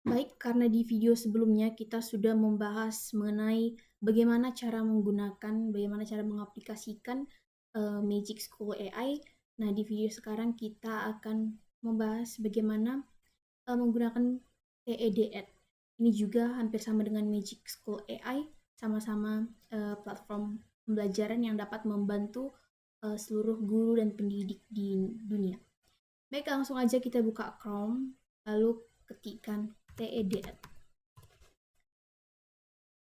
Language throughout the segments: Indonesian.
Baik, karena di video sebelumnya kita sudah membahas mengenai bagaimana cara mengaplikasikan Magic School AI. Nah, di video sekarang kita akan membahas bagaimana menggunakan TED-Ed. Ini juga hampir sama dengan Magic School AI, sama-sama platform pembelajaran yang dapat membantu seluruh guru dan pendidik di dunia. Baik, langsung aja kita buka Chrome, lalu ketikkan TED-Ed.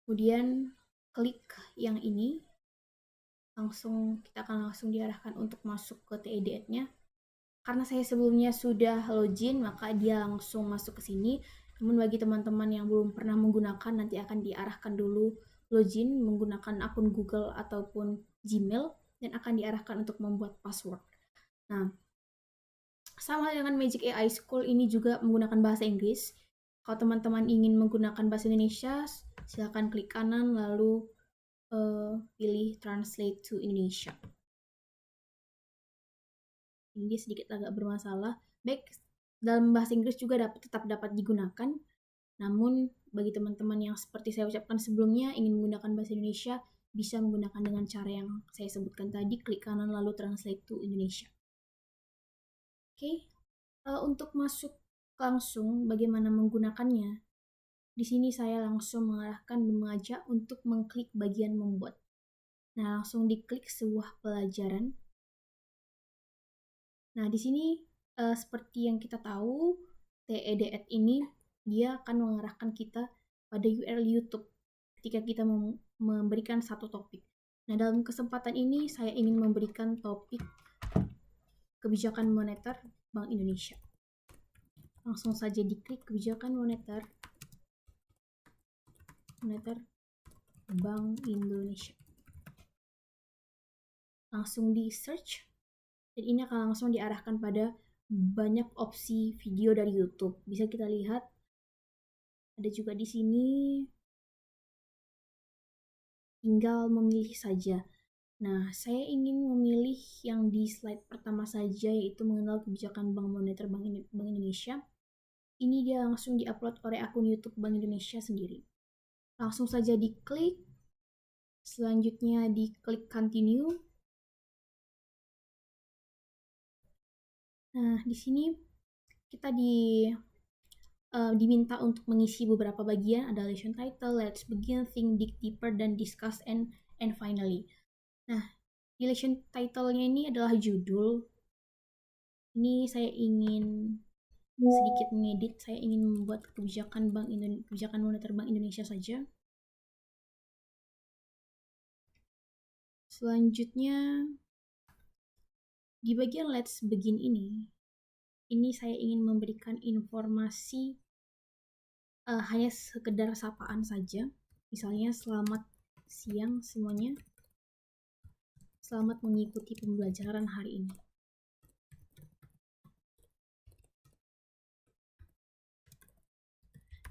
Kemudian klik yang ini, kita akan langsung diarahkan untuk masuk ke TED-Ed-nya. Karena saya sebelumnya sudah login, maka dia langsung masuk ke sini. Namun bagi teman-teman yang belum pernah menggunakan, nanti akan diarahkan dulu login menggunakan akun Google ataupun Gmail, dan akan diarahkan untuk membuat password. Nah, sama dengan Magic AI School, ini juga menggunakan bahasa Inggris. Kalau teman-teman ingin menggunakan bahasa Indonesia, silakan klik kanan lalu pilih Translate to Indonesia. Ini sedikit agak bermasalah. Baik, dalam bahasa Inggris juga tetap dapat digunakan. Namun bagi teman-teman yang seperti saya ucapkan sebelumnya ingin menggunakan bahasa Indonesia, bisa menggunakan dengan cara yang saya sebutkan tadi, klik kanan lalu Translate to Indonesia. Oke, untuk masuk langsung bagaimana menggunakannya, di sini saya langsung mengarahkan dan mengajak untuk mengklik bagian membuat. Nah, langsung diklik sebuah pelajaran. Nah, di sini seperti yang kita tahu, TED-Ed ini dia akan mengarahkan kita pada URL YouTube ketika kita memberikan satu topik. Nah, dalam kesempatan ini saya ingin memberikan topik kebijakan moneter Bank Indonesia. Langsung saja diklik kebijakan moneter Bank Indonesia. Langsung di search, dan ini akan langsung diarahkan pada banyak opsi video dari YouTube. Bisa kita lihat, ada juga di sini, tinggal memilih saja. Nah, saya ingin memilih yang di slide pertama saja, yaitu mengenal kebijakan Bank Moneter Bank Indonesia. Ini dia langsung diupload oleh akun YouTube Bank Indonesia sendiri. Langsung saja diklik, selanjutnya diklik continue. Nah, di sini kita diminta untuk mengisi beberapa bagian, ada lesson title, let's begin, think, dig deeper, dan discuss, and finally. Nah, di lesson title-nya ini adalah judul. Ini saya ingin sedikit mengedit, saya ingin membuat kebijakan moneter Bank Indonesia saja. Selanjutnya, di bagian let's begin ini saya ingin memberikan informasi hanya sekedar sapaan saja. Misalnya, selamat siang semuanya. Selamat mengikuti pembelajaran hari ini.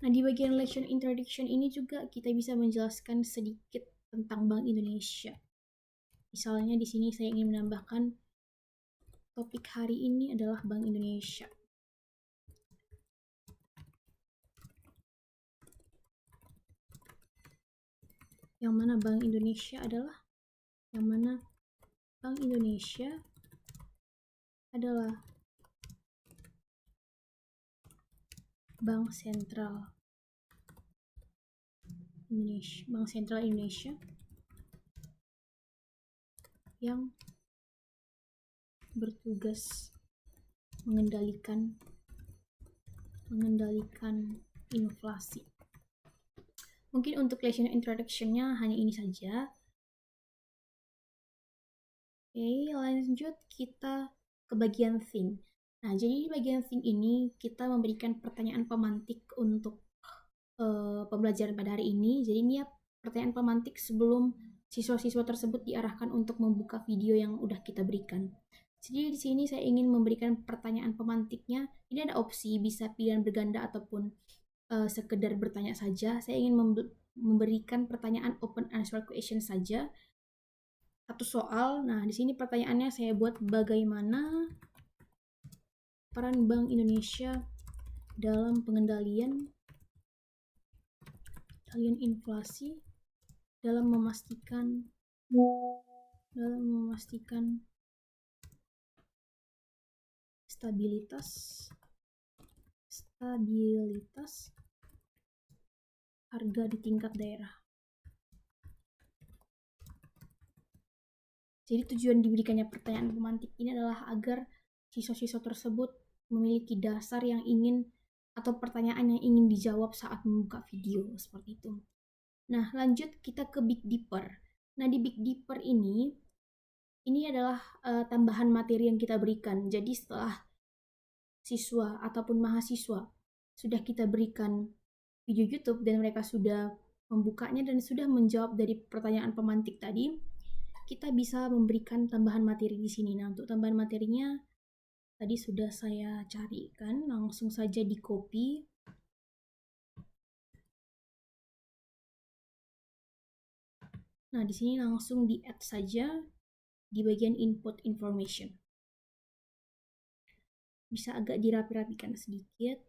Nah, di bagian lesson introduction ini juga kita bisa menjelaskan sedikit tentang Bank Indonesia. Misalnya di sini saya ingin menambahkan topik hari ini adalah Bank Indonesia. Yang mana Bank Indonesia adalah Bank Sentral Indonesia yang bertugas mengendalikan inflasi. Mungkin untuk lesson introduction-nya hanya ini saja. Oke, lanjut kita ke bagian think. Nah, jadi di bagian think ini kita memberikan pertanyaan pemantik untuk pembelajaran pada hari ini. Jadi ini ya pertanyaan pemantik sebelum siswa-siswa tersebut diarahkan untuk membuka video yang udah kita berikan. Jadi di sini saya ingin memberikan pertanyaan pemantiknya. Ini ada opsi bisa pilihan berganda ataupun sekedar bertanya saja. Saya ingin memberikan pertanyaan open answer question saja. Satu soal. Nah, di sini pertanyaannya saya buat bagaimana peran Bank Indonesia dalam pengendalian kalian inflasi dalam memastikan stabilitas harga di tingkat daerah. Jadi tujuan diberikannya pertanyaan pemantik ini adalah agar siswa-siswa tersebut memiliki dasar yang ingin atau pertanyaan yang ingin dijawab saat membuka video seperti itu. Nah, lanjut kita ke Big Dipper. Nah, di Big Dipper ini adalah tambahan materi yang kita berikan. Jadi setelah siswa ataupun mahasiswa sudah kita berikan video YouTube dan mereka sudah membukanya dan sudah menjawab dari pertanyaan pemantik tadi, kita bisa memberikan tambahan materi di sini. Nah, untuk tambahan materinya tadi sudah saya carikan, langsung saja di copy. Nah, di sini langsung di add saja di bagian input information. Bisa agak dirapi-rapikan sedikit.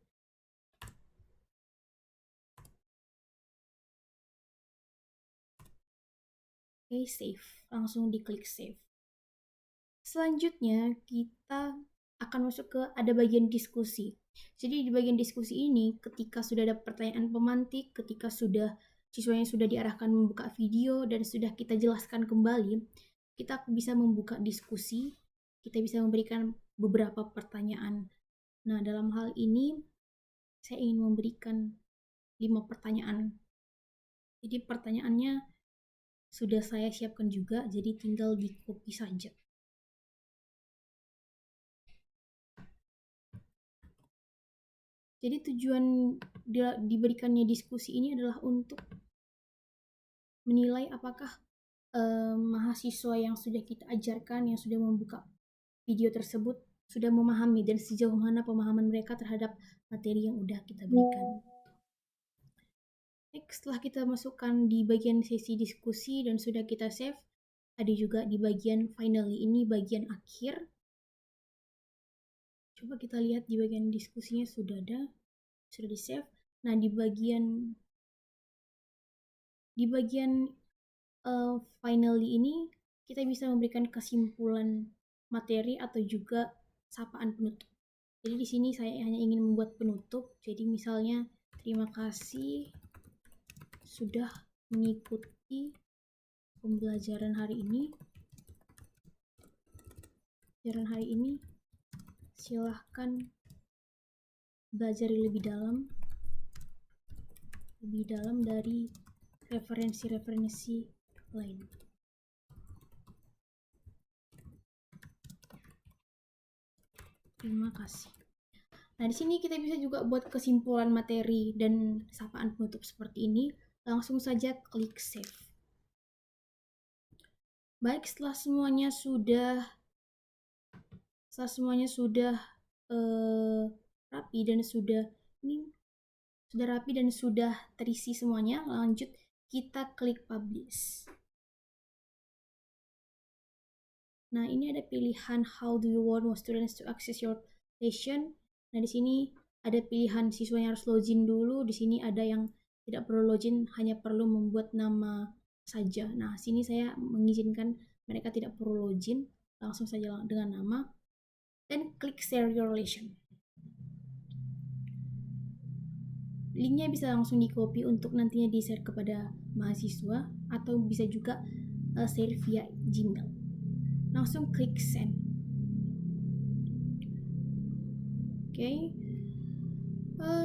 Oke, save. Langsung diklik save. Selanjutnya kita akan masuk ke ada bagian diskusi. Jadi di bagian diskusi ini ketika sudah ada pertanyaan pemantik, ketika siswanya sudah diarahkan membuka video dan sudah kita jelaskan kembali, kita bisa membuka diskusi, kita bisa memberikan beberapa pertanyaan. Nah, dalam hal ini saya ingin memberikan 5 pertanyaan. Jadi pertanyaannya sudah saya siapkan juga, jadi tinggal di copy saja. Jadi tujuan diberikannya diskusi ini adalah untuk menilai apakah mahasiswa yang sudah kita ajarkan, yang sudah membuka video tersebut, sudah memahami dan sejauh mana pemahaman mereka terhadap materi yang udah kita berikan. Next, setelah kita masukkan di bagian sesi diskusi dan sudah kita save, ada juga di bagian finally, ini bagian akhir. Coba kita lihat di bagian diskusinya sudah ada, sudah di save. Nah, di bagian finally ini kita bisa memberikan kesimpulan materi atau juga sapaan penutup. Jadi di sini saya hanya ingin membuat penutup. Jadi misalnya terima kasih sudah mengikuti pembelajaran hari ini. Silahkan belajar lebih dalam dari referensi-referensi lain. Terima kasih. Nah, di sini kita bisa juga buat kesimpulan materi dan sapaan penutup seperti ini. Langsung saja klik save. Baik, setelah semuanya sudah rapi dan sudah terisi semuanya, lanjut kita klik publish. Nah, ini ada pilihan how do you want students to access your lesson. Nah, di sini ada pilihan siswanya harus login dulu. Di sini ada yang tidak perlu login, hanya perlu membuat nama saja. Nah, sini saya mengizinkan mereka tidak perlu login, langsung saja dengan nama. Dan klik share your lesson. Linknya bisa langsung di copy untuk nantinya di-share kepada mahasiswa atau bisa juga share via Gmail. Langsung klik send. Oke.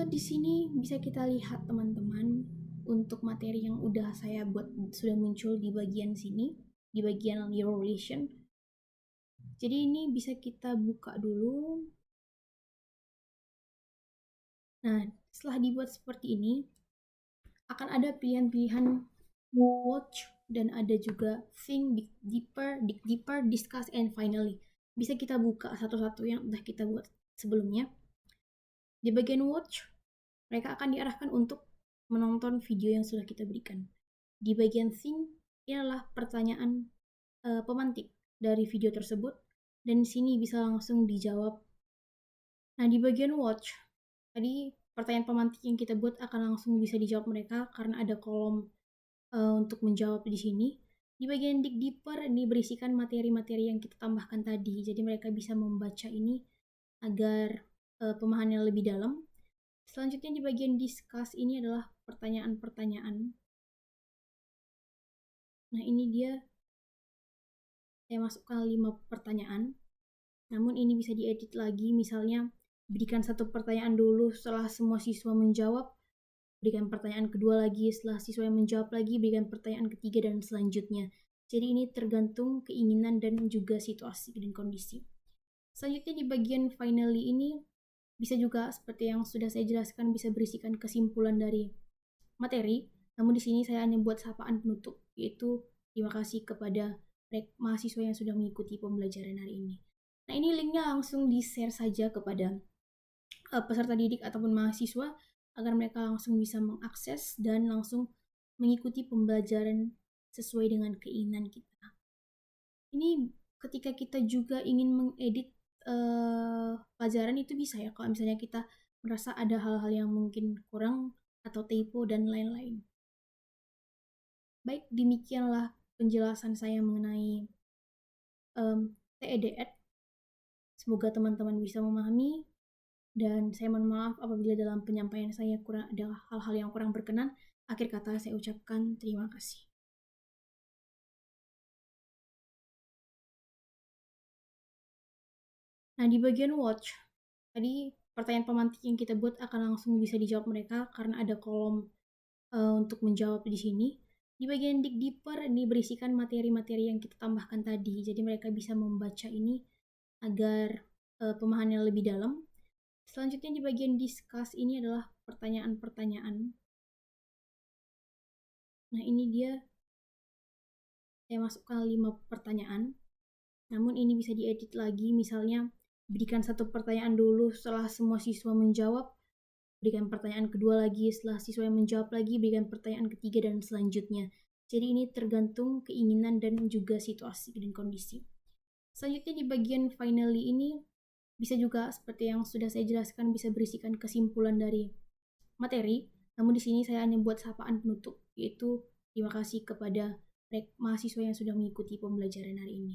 Di sini bisa kita lihat teman-teman untuk materi yang udah saya buat sudah muncul di bagian sini, di bagian your relation. Jadi ini bisa kita buka dulu. Nah, setelah dibuat seperti ini, akan ada pilihan-pilihan watch dan ada juga think, dig deeper, discuss, and finally. Bisa kita buka satu-satu yang udah kita buat sebelumnya. Di bagian watch, mereka akan diarahkan untuk menonton video yang sudah kita berikan. Di bagian think, ini adalah pertanyaan pemantik dari video tersebut, dan di sini bisa langsung dijawab. Nah, di bagian watch, tadi pertanyaan pemantik yang kita buat akan langsung bisa dijawab mereka karena ada kolom untuk menjawab di sini. Di bagian dig deeper ini berisikan materi-materi yang kita tambahkan tadi. Jadi mereka bisa membaca ini agar pemahamannya lebih dalam. Selanjutnya di bagian discuss ini adalah pertanyaan-pertanyaan. Nah, ini dia saya masukkan 5 pertanyaan. Namun ini bisa diedit lagi, misalnya berikan satu pertanyaan dulu setelah semua siswa menjawab, berikan pertanyaan kedua lagi setelah siswa yang menjawab lagi, berikan pertanyaan ketiga dan selanjutnya. Jadi ini tergantung keinginan dan juga situasi dan kondisi. Selanjutnya di bagian finally ini bisa juga seperti yang sudah saya jelaskan, bisa berisikan kesimpulan dari materi. Namun di sini saya hanya buat sapaan penutup, yaitu terima kasih kepada mahasiswa yang sudah mengikuti pembelajaran hari ini. Nah, ini linknya langsung di-share saja kepada peserta didik ataupun mahasiswa agar mereka langsung bisa mengakses dan langsung mengikuti pembelajaran sesuai dengan keinginan kita. Ini ketika kita juga ingin mengedit pelajaran itu bisa ya, kalau misalnya kita merasa ada hal-hal yang mungkin kurang atau typo dan lain-lain. Baik, demikianlah penjelasan saya mengenai TEDx. Semoga teman-teman bisa memahami, dan saya mohon maaf apabila dalam penyampaian saya kurang ada hal-hal yang kurang berkenan. Akhir kata saya ucapkan terima kasih. Nah, di bagian watch, tadi pertanyaan pemantik yang kita buat akan langsung bisa dijawab mereka karena ada kolom untuk menjawab di sini. Di bagian dig deeper ini berisikan materi-materi yang kita tambahkan tadi. Jadi mereka bisa membaca ini agar pemahamannya lebih dalam. Selanjutnya di bagian discuss ini adalah pertanyaan-pertanyaan. Nah, ini dia saya masukkan 5 pertanyaan. Namun ini bisa diedit lagi, misalnya berikan satu pertanyaan dulu setelah semua siswa menjawab, berikan pertanyaan kedua lagi setelah siswa yang menjawab lagi, berikan pertanyaan ketiga dan selanjutnya. Jadi ini tergantung keinginan dan juga situasi dan kondisi. Selanjutnya di bagian finally ini bisa juga seperti yang sudah saya jelaskan, bisa berisikan kesimpulan dari materi. Namun di sini saya hanya buat sapaan penutup, yaitu terima kasih kepada mahasiswa yang sudah mengikuti pembelajaran hari ini.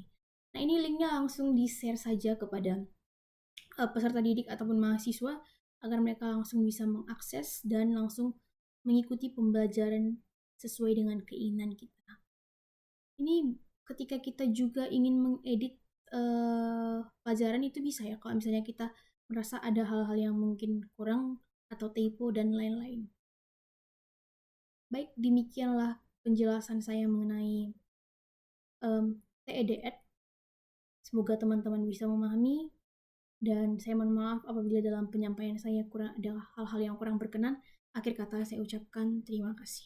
Nah, ini linknya langsung di-share saja kepada peserta didik ataupun mahasiswa agar mereka langsung bisa mengakses dan langsung mengikuti pembelajaran sesuai dengan keinginan kita. Ini ketika kita juga ingin mengedit pelajaran itu bisa ya, kalau misalnya kita merasa ada hal-hal yang mungkin kurang atau typo dan lain-lain. Baik, demikianlah penjelasan saya mengenai TEDx. Semoga teman-teman bisa memahami, dan saya mohon maaf apabila dalam penyampaian saya kurang ada hal-hal yang kurang berkenan. Akhir kata saya ucapkan terima kasih.